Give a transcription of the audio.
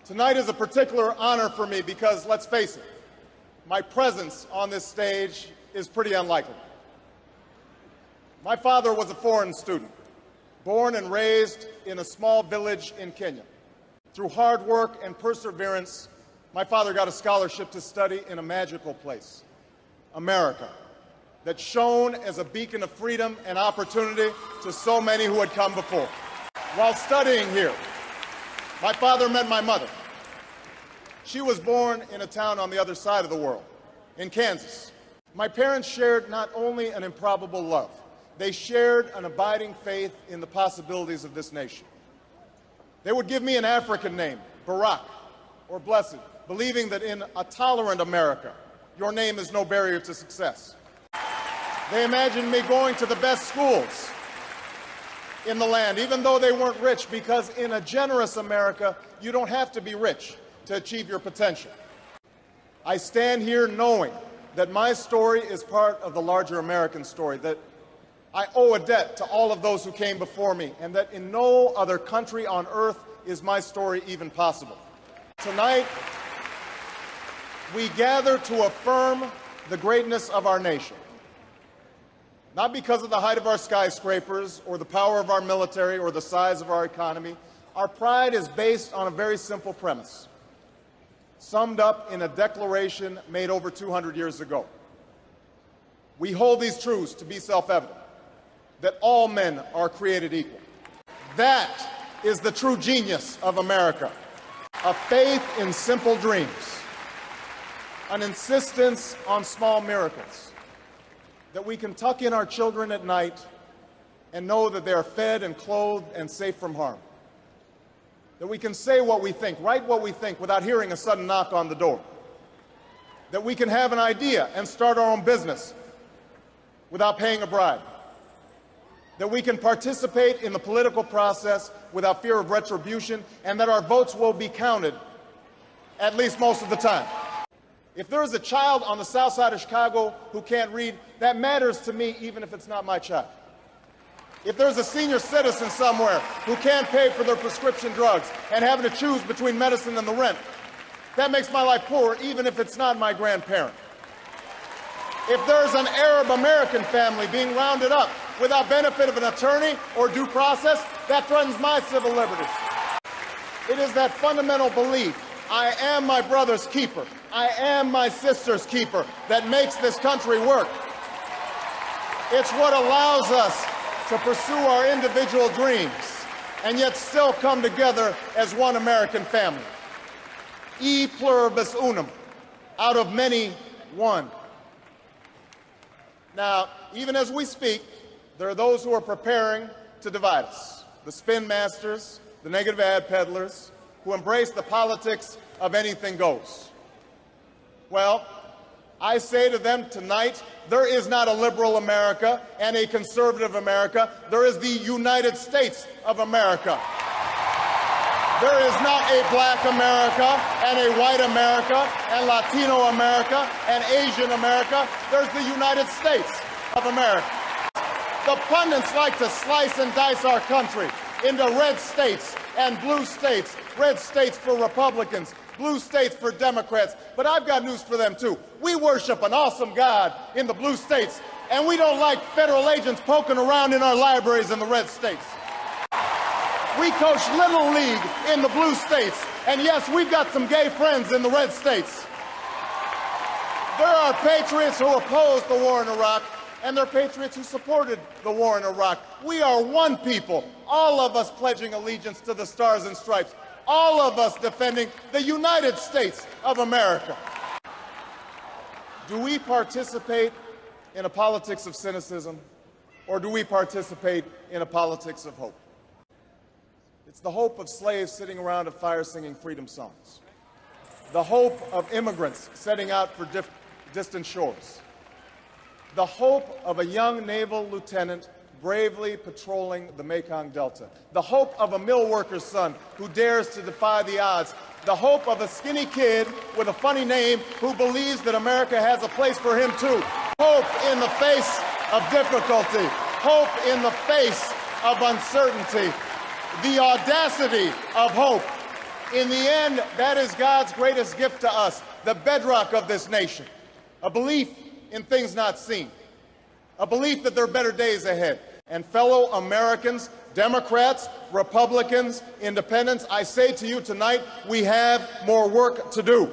Tonight is a particular honor for me because, let's face it, my presence on this stage is pretty unlikely. My father was a foreign student, born and raised in a small village in Kenya. Through hard work and perseverance, my father got a scholarship to study in a magical place, America, that shone as a beacon of freedom and opportunity to so many who had come before. While studying here, my father met my mother. She was born in a town on the other side of the world, in Kansas. My parents shared not only an improbable love, they shared an abiding faith in the possibilities of this nation. They would give me an African name, Barack, or Blessed, believing that in a tolerant America, your name is no barrier to success. They imagined me going to the best schools in the land, even though they weren't rich, because in a generous America, you don't have to be rich to achieve your potential. I stand here knowing that my story is part of the larger American story, that I owe a debt to all of those who came before me, and that in no other country on earth is my story even possible. Tonight, we gather to affirm the greatness of our nation. Not because of the height of our skyscrapers, or the power of our military, or the size of our economy. Our pride is based on a very simple premise, summed up in a declaration made over 200 years ago. We hold these truths to be self-evident, that all men are created equal. That is the true genius of America, a faith in simple dreams, an insistence on small miracles, that we can tuck in our children at night and know that they are fed and clothed and safe from harm, that we can say what we think, write what we think without hearing a sudden knock on the door, that we can have an idea and start our own business without paying a bribe, that we can participate in the political process without fear of retribution, and that our votes will be counted at least most of the time. If there is a child on the south side of Chicago who can't read, that matters to me even if it's not my child. If there's a senior citizen somewhere who can't pay for their prescription drugs and having to choose between medicine and the rent, that makes my life poorer even if it's not my grandparent. If there's an Arab American family being rounded up without benefit of an attorney or due process, that threatens my civil liberties. It is that fundamental belief, I am my brother's keeper, I am my sister's keeper, that makes this country work. It's what allows us to pursue our individual dreams and yet still come together as one American family. E pluribus unum, out of many, one. Now, even as we speak, there are those who are preparing to divide us. The spin masters, the negative ad peddlers, who embrace the politics of anything goes. Well, I say to them tonight, there is not a liberal America and a conservative America. There is the United States of America. There is not a black America and a white America and Latino America and Asian America. There's the United States of America. The pundits like to slice and dice our country into red states and blue states, red states for Republicans, blue states for Democrats. But I've got news for them, too. We worship an awesome God in the blue states, and we don't like federal agents poking around in our libraries in the red states. We coach Little League in the blue states, and yes, we've got some gay friends in the red states. There are patriots who opposed the war in Iraq, and there are patriots who supported the war in Iraq. We are one people, all of us pledging allegiance to the Stars and Stripes, all of us defending the United States of America. Do we participate in a politics of cynicism, or do we participate in a politics of hope? It's the hope of slaves sitting around a fire singing freedom songs, the hope of immigrants setting out for distant shores, the hope of a young naval lieutenant bravely patrolling the Mekong Delta, the hope of a mill worker's son who dares to defy the odds, the hope of a skinny kid with a funny name who believes that America has a place for him too. Hope in the face of difficulty, hope in the face of uncertainty, the audacity of hope In the end, that is God's greatest gift to us, the bedrock of this nation, a belief in things not seen, a belief that there are better days ahead. And fellow Americans, Democrats, Republicans, Independents, I say to you tonight, we have more work to do.